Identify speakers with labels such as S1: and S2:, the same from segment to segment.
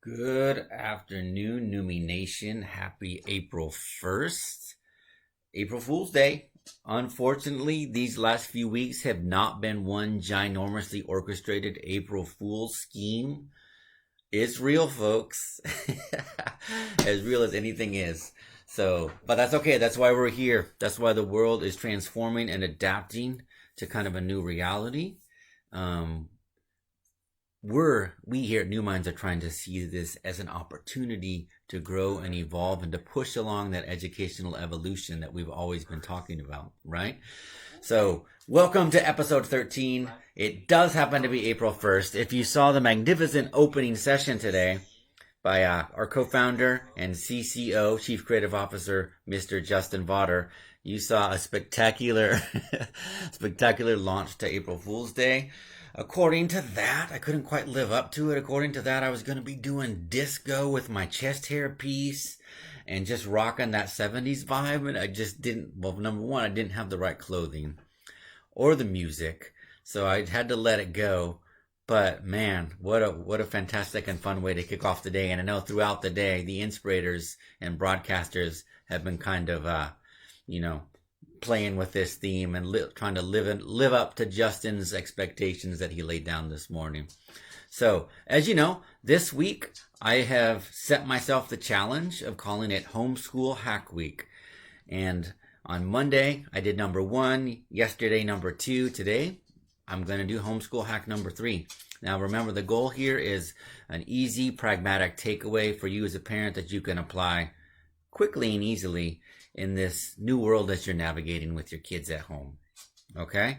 S1: Good afternoon, Numi Nation. Happy April 1st. April Fool's Day. Unfortunately, these last few weeks have not been one ginormously orchestrated April Fool's scheme. It's real, folks. As real as anything is. But that's okay. That's why we're here. That's why the world is transforming and adapting to kind of a new reality. Um, we here at New Minds are trying to see this as an opportunity to grow and evolve and to push along that educational evolution that we've always been talking about, right? So, welcome to episode 13. It does happen to be April 1st. If you saw the magnificent opening session today by our co-founder and CCO, Chief Creative Officer, Mr. Justin Vaughter, you saw a spectacular, spectacular launch to April Fool's Day. According to that, I couldn't quite live up to it. According to that, I was going to be doing disco with my chest hair piece and just rocking that 70s vibe. And I just didn't, well, number one, I didn't have the right clothing or the music. So I had to let it go. But man, what a fantastic and fun way to kick off the day. And I know throughout the day, the inspirators and broadcasters have been kind of, playing with this theme and trying to live up to Justin's expectations that he laid down this morning. So, as you know, this week I have set myself the challenge of calling it Homeschool Hack Week. And on Monday, I did number 1, yesterday number 2, today I'm going to do Homeschool Hack number 3. Now remember, the goal here is an easy, pragmatic takeaway for you as a parent that you can apply quickly and easily in this new world that you're navigating with your kids at home. Okay?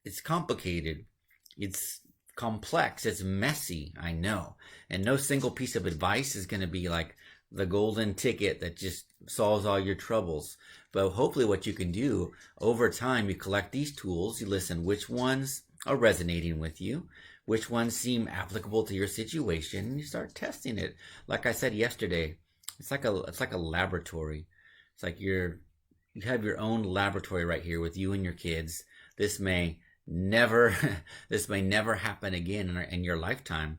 S1: It's complicated. It's complex. It's messy, I know. And no single piece of advice is going to be like the golden ticket that just solves all your troubles. But hopefully what you can do over time, you collect these tools, you listen which ones are resonating with you, which ones seem applicable to your situation, and you start testing it. Like I said yesterday, it's like a laboratory. It's like you have your own laboratory right here with you and your kids. This may never happen again in your lifetime.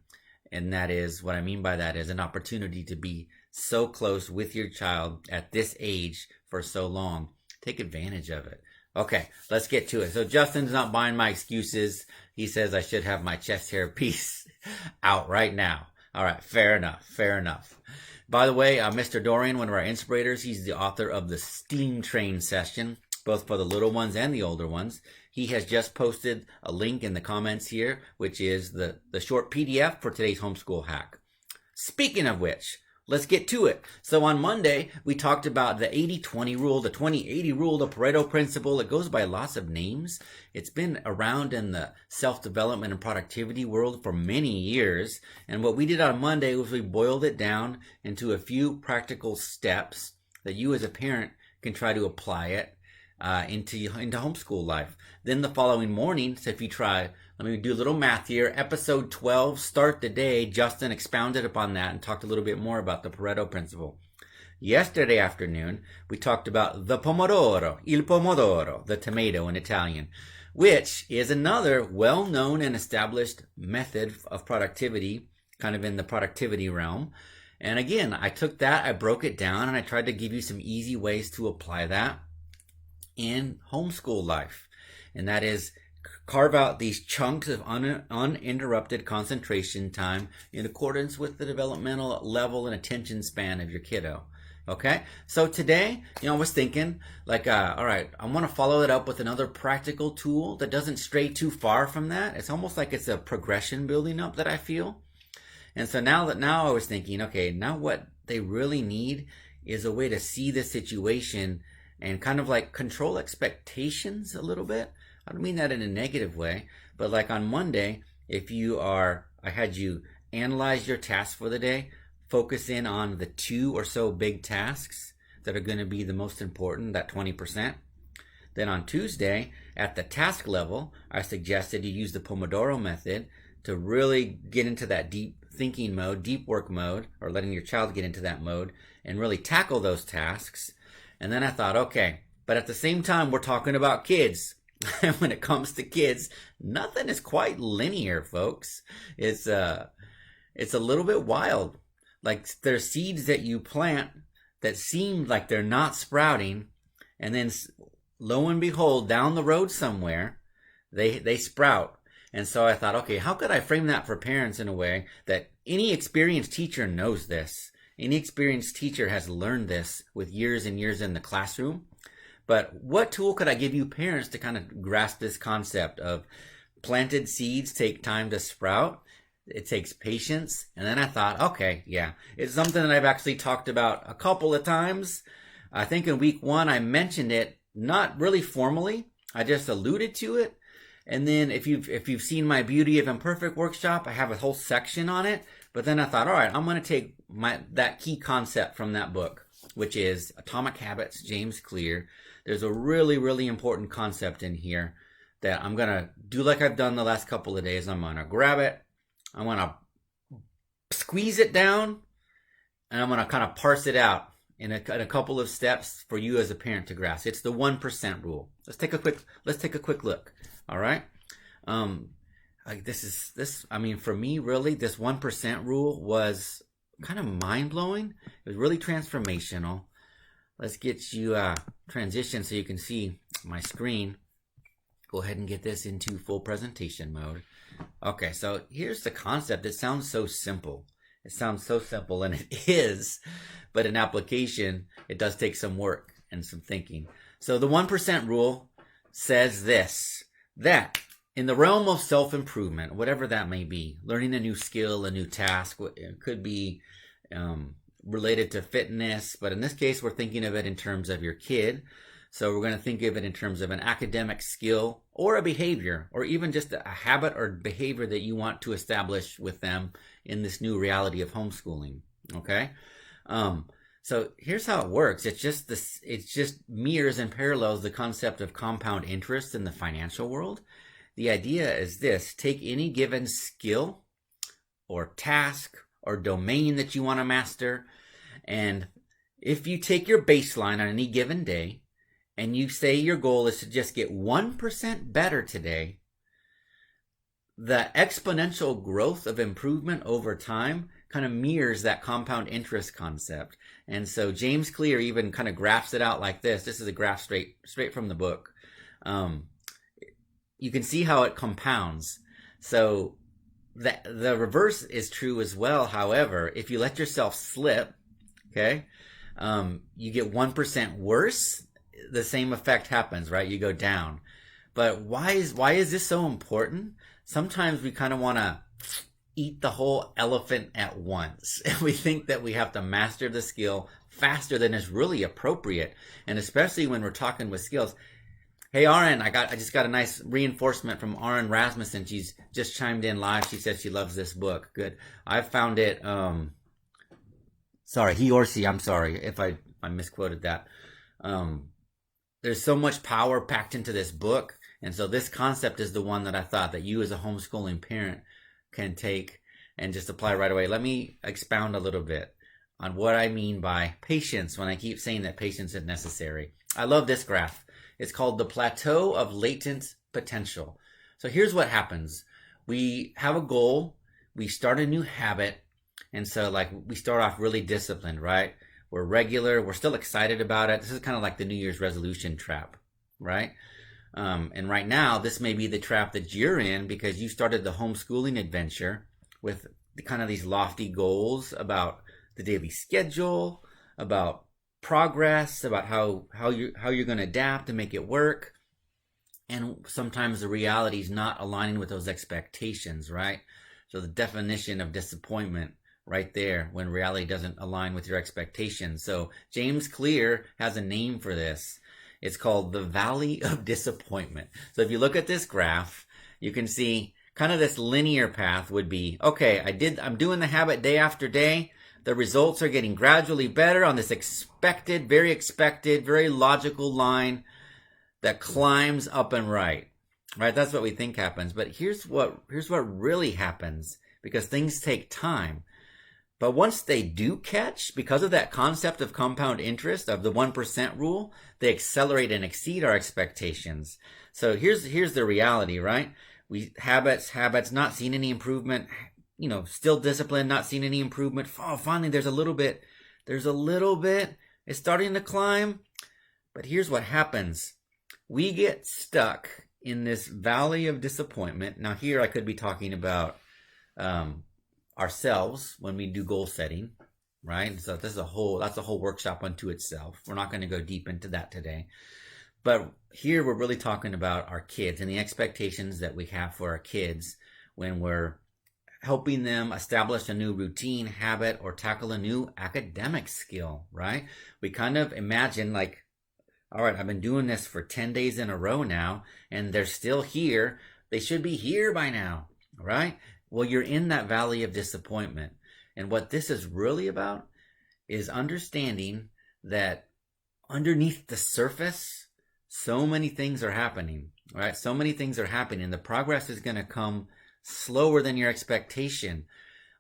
S1: And that is, what I mean by that is an opportunity to be so close with your child at this age for so long. Take advantage of it. Okay, let's get to it. So Justin's not buying my excuses. He says I should have my chest hair piece out right now. All right, fair enough. By the way, Mr. Dorian, one of our inspirators, he's the author of the Steam Train session, both for the little ones and the older ones. He has just posted a link in the comments here, which is the short PDF for today's homeschool hack. Speaking of which, let's get to it. So on Monday, we talked about the 80-20 rule, the 20-80 rule, the Pareto principle. It goes by lots of names. It's been around in the self-development and productivity world for many years. And what we did on Monday was we boiled it down into a few practical steps that you as a parent can try to apply it into homeschool life. Then the following morning, so if you try, let me do a little math here. Episode 12, Start the Day, Justin expounded upon that and talked a little bit more about the Pareto principle. Yesterday afternoon, we talked about the pomodoro, il pomodoro, the tomato in Italian, which is another well-known and established method of productivity, kind of in the productivity realm. And again, I took that, I broke it down, and I tried to give you some easy ways to apply that in homeschool life. And that is, carve out these chunks of uninterrupted concentration time in accordance with the developmental level and attention span of your kiddo. Okay, so today, I was thinking, all right, I want to follow it up with another practical tool that doesn't stray too far from that. It's almost like it's a progression building up that I feel. And so now I was thinking, okay, now what they really need is a way to see the situation and kind of like control expectations a little bit. I don't mean that in a negative way, but like on Monday, I had you analyze your tasks for the day, focus in on the 2 or so big tasks that are going to be the most important, that 20%. Then on Tuesday, at the task level, I suggested you use the Pomodoro method to really get into that deep thinking mode, deep work mode, or letting your child get into that mode and really tackle those tasks. And then I thought, okay, but at the same time, we're talking about kids. And when it comes to kids, nothing is quite linear, folks. It's it's a little bit wild. Like there's seeds that you plant that seem like they're not sprouting, and then lo and behold, down the road somewhere, they sprout. And so I thought, okay, how could I frame that for parents in a way that any experienced teacher knows this? Any experienced teacher has learned this with years and years in the classroom. But what tool could I give you parents to kind of grasp this concept of planted seeds take time to sprout? It takes patience. And then I thought, okay, yeah, it's something that I've actually talked about a couple of times. I think in week 1, I mentioned it, not really formally. I just alluded to it. And then if you've seen my Beauty of Imperfect workshop, I have a whole section on it. But then I thought, all right, I'm going to take that key concept from that book, which is Atomic Habits, James Clear. There's a really, really important concept in here that I'm going to do like I've done the last couple of days. I'm going to grab it. I'm going to squeeze it down, and I'm going to kind of parse it out in a couple of steps for you as a parent to grasp. It's the 1% rule. Let's take a quick look. All right. For me, really, this 1% rule was kind of mind blowing. It was really transformational. Let's get you transition so you can see my screen. Go ahead and get this into full presentation mode. Okay, so here's the concept. It sounds so simple. And it is, but in application, it does take some work and some thinking. So the 1% rule says this, that in the realm of self-improvement, whatever that may be, learning a new skill, a new task, it could be related to fitness, but in this case, we're thinking of it in terms of your kid. So we're going to think of it in terms of an academic skill or a behavior, or even just a habit or behavior that you want to establish with them in this new reality of homeschooling. Okay. So here's how it works. It just mirrors and parallels the concept of compound interest in the financial world. The idea is this: take any given skill or task or domain that you want to master, and if you take your baseline on any given day, and you say your goal is to just get 1% better today, the exponential growth of improvement over time kind of mirrors that compound interest concept. And so James Clear even kind of graphs it out like this. This is a graph straight from the book. You can see how it compounds. So the reverse is true as well. However, if you let yourself slip, okay, you get 1% worse, the same effect happens, right? You go down. But why is this so important? Sometimes we kind of want to eat the whole elephant at once. And we think that we have to master the skill faster than is really appropriate. And especially when we're talking with skills. Hey, Aaron, I just got a nice reinforcement from Aaron Rasmussen. She's just chimed in live. She said she loves this book. Good. I found it, sorry, he or she, I'm sorry if I misquoted that. There's so much power packed into this book. And so this concept is the one that I thought that you as a homeschooling parent can take and just apply right away. Let me expound a little bit on what I mean by patience when I keep saying that patience is necessary. I love this graph. It's called the plateau of latent potential. So here's what happens. We have a goal. We start a new habit. And so like we start off really disciplined, right? We're regular. We're still excited about it. This is kind of like the New Year's resolution trap, right? And right now, this may be the trap that you're in because you started the homeschooling adventure with kind of these lofty goals about the daily schedule, about progress, about how you're going to adapt and make it work. And sometimes the reality is not aligning with those expectations, right? So the definition of disappointment right there when reality doesn't align with your expectations. So James Clear has a name for this. It's called the Valley of Disappointment. So if you look at this graph, you can see kind of this linear path would be, okay, I'm doing the habit day after day. The results are getting gradually better on this expected, very logical line that climbs up and right? That's what we think happens. But here's what really happens, because things take time. But once they do catch, because of that concept of compound interest, of the 1% rule, they accelerate and exceed our expectations. So here's the reality, right? Habits, not seeing any improvement, still disciplined, not seeing any improvement. Oh, finally, there's a little bit. It's starting to climb. But here's what happens. We get stuck in this valley of disappointment. Now here I could be talking about ourselves when we do goal setting, right? So that's a whole workshop unto itself. We're not going to go deep into that today. But here we're really talking about our kids and the expectations that we have for our kids when we're helping them establish a new routine, habit, or tackle a new academic skill, right? We kind of imagine like, all right, I've been doing this for 10 days in a row now, and they're still here. They should be here by now, right? Well, you're in that valley of disappointment. And what this is really about is understanding that underneath the surface, so many things are happening, right? So many things are happening. The progress is going to come slower than your expectation.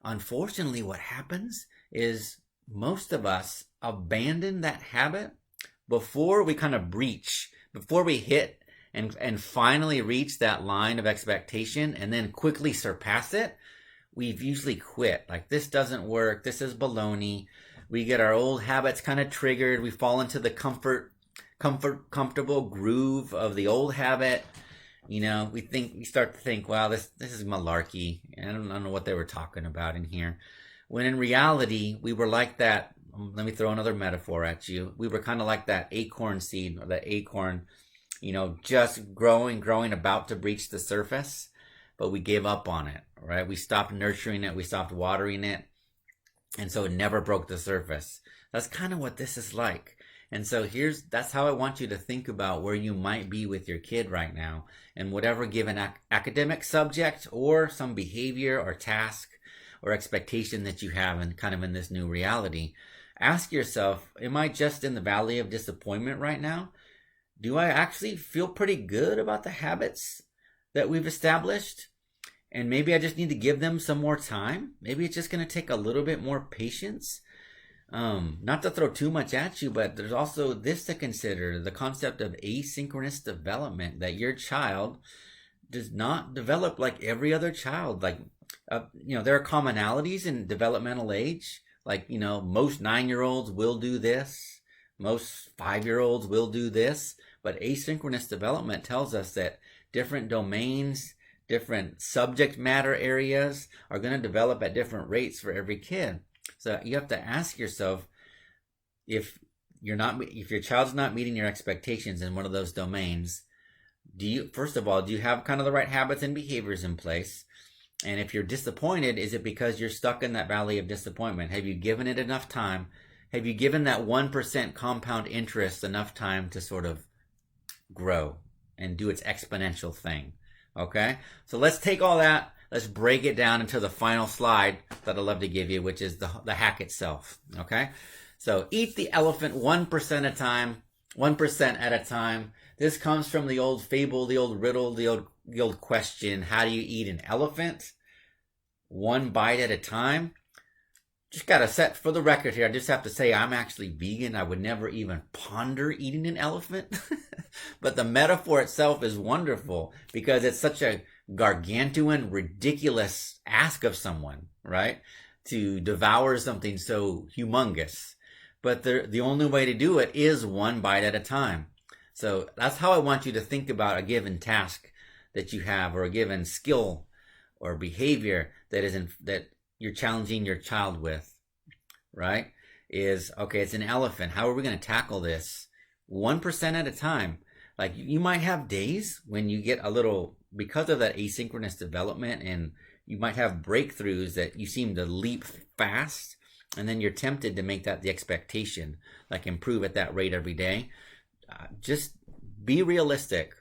S1: Unfortunately, what happens is most of us abandon that habit before we kind of before we hit and finally reach that line of expectation and then quickly surpass it. We've usually quit. Like, this doesn't work. This is baloney. We get our old habits kind of triggered. We fall into the comfortable groove of the old habit. We start to think, wow, this is malarkey. I don't know what they were talking about in here. When in reality, we were like that. Let me throw another metaphor at you. We were kind of like that acorn seed, or that acorn, just growing, about to breach the surface, but we gave up on it, right? We stopped nurturing it. We stopped watering it. And so it never broke the surface. That's kind of what this is like. And so that's how I want you to think about where you might be with your kid right now, and whatever given academic subject or some behavior or task or expectation that you have in this new reality. Ask yourself, am I just in the valley of disappointment right now? Do I actually feel pretty good about the habits that we've established? And maybe I just need to give them some more time. Maybe it's just going to take a little bit more patience. Not to throw too much at you, but there's also this to consider, the concept of asynchronous development, that your child does not develop like every other child. Like, there are commonalities in developmental age. Like, most 9-year-olds will do this. Most 5-year-olds will do this. But asynchronous development tells us that different domains, different subject matter areas are going to develop at different rates for every kid. So you have to ask yourself, if your child's not meeting your expectations in one of those domains, first of all, do you have kind of the right habits and behaviors in place? And if you're disappointed, is it because you're stuck in that valley of disappointment? Have you given it enough time? Have you given that 1% compound interest enough time to sort of grow and do its exponential thing? Okay? So let's take all that. Let's break it down into the final slide that I'd love to give you, which is the hack itself. Okay? So eat the elephant 1% at a time, 1% at a time. This comes from the old fable, the old riddle, the old question, how do you eat an elephant? One bite at a time. Just got to set for the record here. I just have to say I'm actually vegan. I would never even ponder eating an elephant. But the metaphor itself is wonderful because it's such a gargantuan, ridiculous ask of someone, right? To devour something so humongous. But the only way to do it is one bite at a time. So that's how I want you to think about a given task that you have, or a given skill or behavior that you're challenging your child with, right? Is, okay, it's an elephant. How are we going to tackle this? 1% at a time. Like, you might have days when you get a little, because of that asynchronous development, and you might have breakthroughs that you seem to leap fast, and then you're tempted to make that the expectation, like improve at that rate every day. Just be realistic,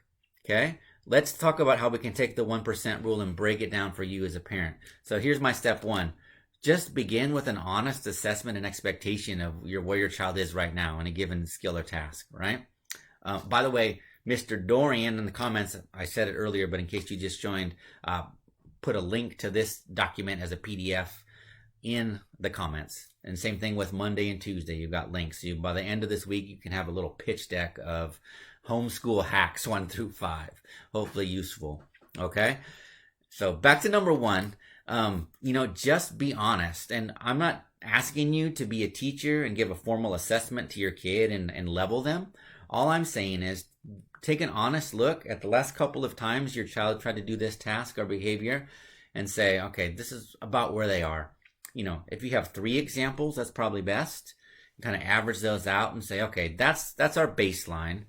S1: okay? Let's talk about how we can take the 1% rule and break it down for you as a parent. So here's my step one. Just begin with an honest assessment and expectation of where your child is right now in a given skill or task, right? By the way, Mr. Dorian in the comments, I said it earlier, but in case you just joined, put a link to this document as a PDF in the comments. And same thing with Monday and Tuesday, you've got links. So by the end of this week, you can have a little pitch deck of homeschool hacks 1 through 5. Hopefully useful. Okay? So back to number 1. Just be honest. And I'm not asking you to be a teacher and give a formal assessment to your kid and level them. All I'm saying is take an honest look at the last couple of times your child tried to do this task or behavior and say, okay, this is about where they are. If you have 3 examples, that's probably best. Kind of average those out and say, okay, that's our baseline.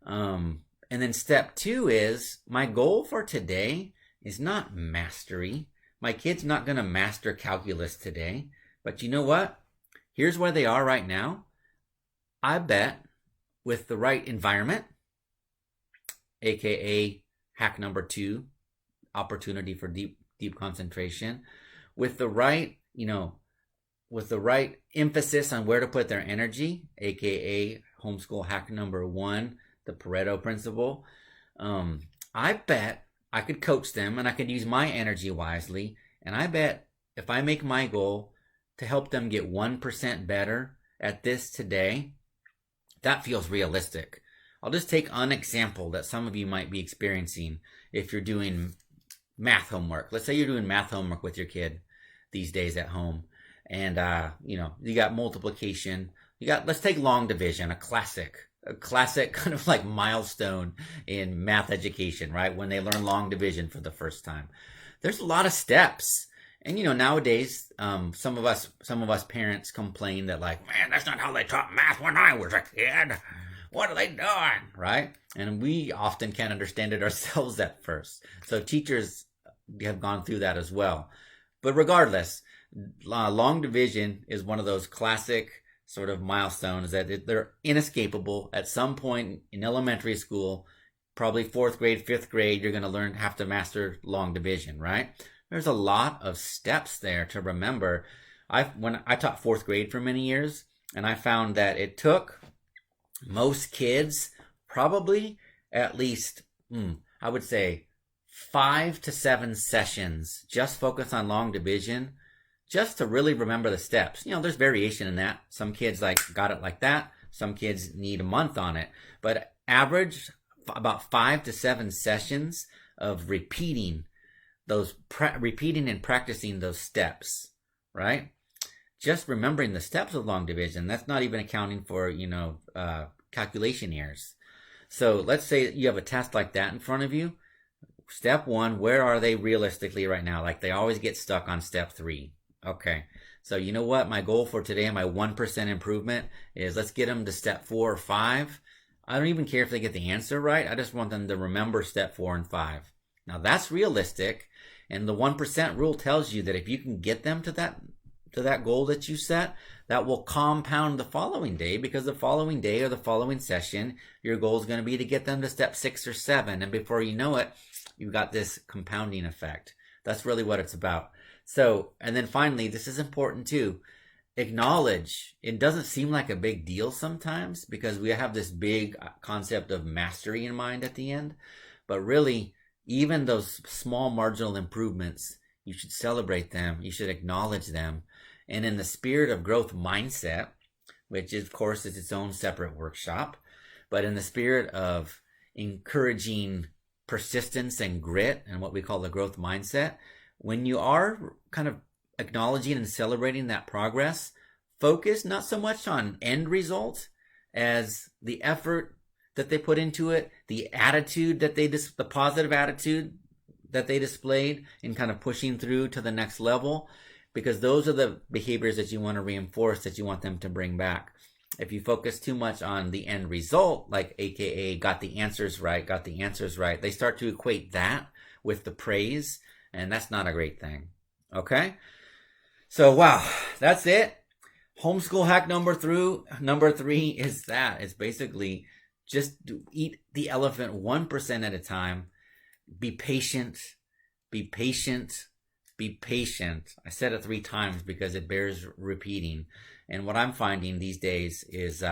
S1: And then step 2 is my goal for today is not mastery. My kid's not going to master calculus today. But you know what? Here's where they are right now. I bet with the right environment, aka hack number 2, opportunity for deep concentration, with the right emphasis on where to put their energy, aka homeschool hack number 1, the Pareto principle, I bet I could coach them and I could use my energy wisely. And I bet if I make my goal to help them get 1% better at this today, that feels realistic. I'll just take an example that some of you might be experiencing if you're doing math homework. Let's say you're doing math homework with your kid these days at home. And, you got multiplication. Let's take long division, a classic kind of like milestone in math education, right? When they learn long division for the first time. There's a lot of steps. And, nowadays, some of us parents complain that like, man, that's not how they taught math when I was a kid. What are they doing? Right? And we often can't understand it ourselves at first. So teachers have gone through that as well. But regardless, long division is one of those classic sort of milestones that they're inescapable. At some point in elementary school, probably 4th grade, 5th grade, you're going to have to master long division, right? There's a lot of steps there to remember. When I taught 4th grade for many years, and I found that it took most kids probably at least, I would say 5 to 7 sessions just focus on long division just to really remember the steps. There's variation in that. Some kids got it like that. Some kids need a month on it. But average about 5 to 7 sessions of repeating and practicing those steps, right? Just remembering the steps of long division. That's not even accounting for, calculation errors. So let's say you have a test like that in front of you. Step 1, where are they realistically right now? Like they always get stuck on step 3. Okay. So you know what? My goal for today, my 1% improvement is let's get them to step 4 or 5. I don't even care if they get the answer right. I just want them to remember step 4 and 5. Now that's realistic. And the 1% rule tells you that if you can get them to that goal that you set, that will compound the following day, because the following day or the following session, your goal is going to be to get them to step 6 or 7. And before you know it, you've got this compounding effect. That's really what it's about. So, and then finally, this is important too. Acknowledge. It doesn't seem like a big deal sometimes because we have this big concept of mastery in mind at the end. But really, even those small marginal improvements, you should celebrate them. You should acknowledge them. And in the spirit of growth mindset, which of course is its own separate workshop, but in the spirit of encouraging persistence and grit and what we call the growth mindset, when you are kind of acknowledging and celebrating that progress, focus not so much on end result as the effort that they put into it, the attitude that the positive attitude that they displayed in kind of pushing through to the next level, because those are the behaviors that you want to reinforce, that you want them to bring back. If you focus too much on the end result, like AKA got the answers right, they start to equate that with the praise, and that's not a great thing. Okay? So, wow, that's it. Homeschool hack number 3 is that. It's basically just eat the elephant 1% at a time. Be patient. Be patient. Be patient. I said it 3 times because it bears repeating. And what I'm finding these days is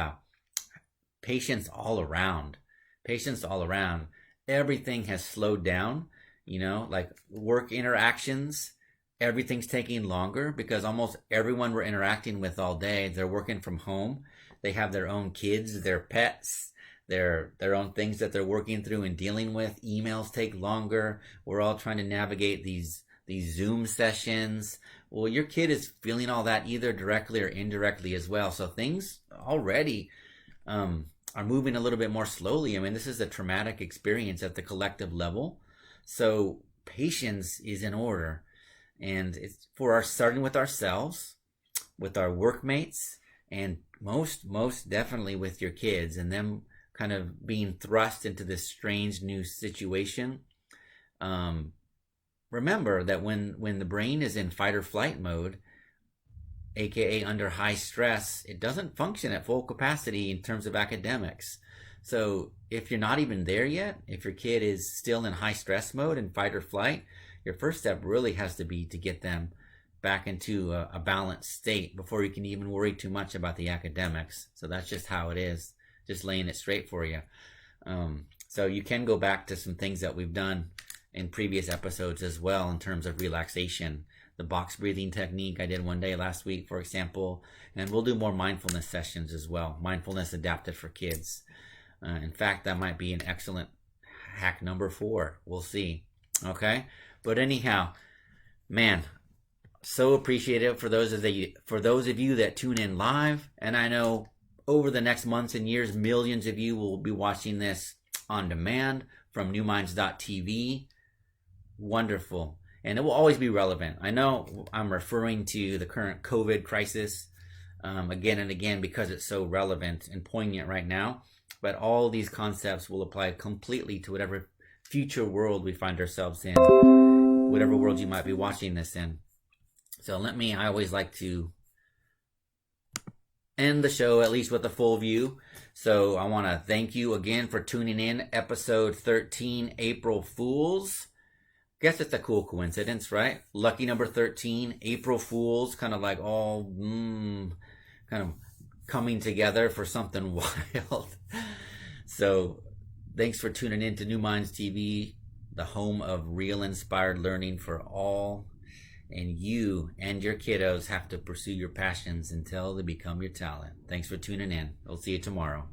S1: patience all around. Patience all around. Everything has slowed down. Like work interactions, everything's taking longer because almost everyone we're interacting with all day, they're working from home. They have their own kids, their pets, their own things that they're working through and dealing with. Emails take longer. We're all trying to navigate these these Zoom sessions. Well, your kid is feeling all that either directly or indirectly as well. So things already are moving a little bit more slowly. I mean, this is a traumatic experience at the collective level. So patience is in order. And it's for our starting with ourselves, with our workmates, and most definitely with your kids, and them kind of being thrust into this strange new situation. Remember that when the brain is in fight or flight mode, aka under high stress, it doesn't function at full capacity in terms of academics. So if you're not even there yet, if your kid is still in high stress mode and fight or flight, your first step really has to be to get them back into a balanced state before you can even worry too much about the academics. So that's just how it is, just laying it straight for you. So you can go back to some things that we've done in previous episodes as well in terms of relaxation. The box breathing technique I did one day last week, for example, and we'll do more mindfulness sessions as well. Mindfulness adapted for kids. In fact, that might be an excellent hack number 4. We'll see. Okay? But anyhow, man, so appreciative for those of you that tune in live, and I know over the next months and years, millions of you will be watching this on demand from newminds.tv. Wonderful. And it will always be relevant. I know I'm referring to the current COVID crisis again and again because it's so relevant and poignant right now, but all these concepts will apply completely to whatever future world we find ourselves in, whatever world you might be watching this in. So I always like to end the show at least with a full view. So I want to thank you again for tuning in. Episode 13, April Fools. Guess it's a cool coincidence, right? Lucky number 13, April Fools, kind of like all kind of coming together for something wild. So thanks for tuning in to New Minds TV, the home of real inspired learning for all. And you and your kiddos have to pursue your passions until they become your talent. Thanks for tuning in. We'll see you tomorrow.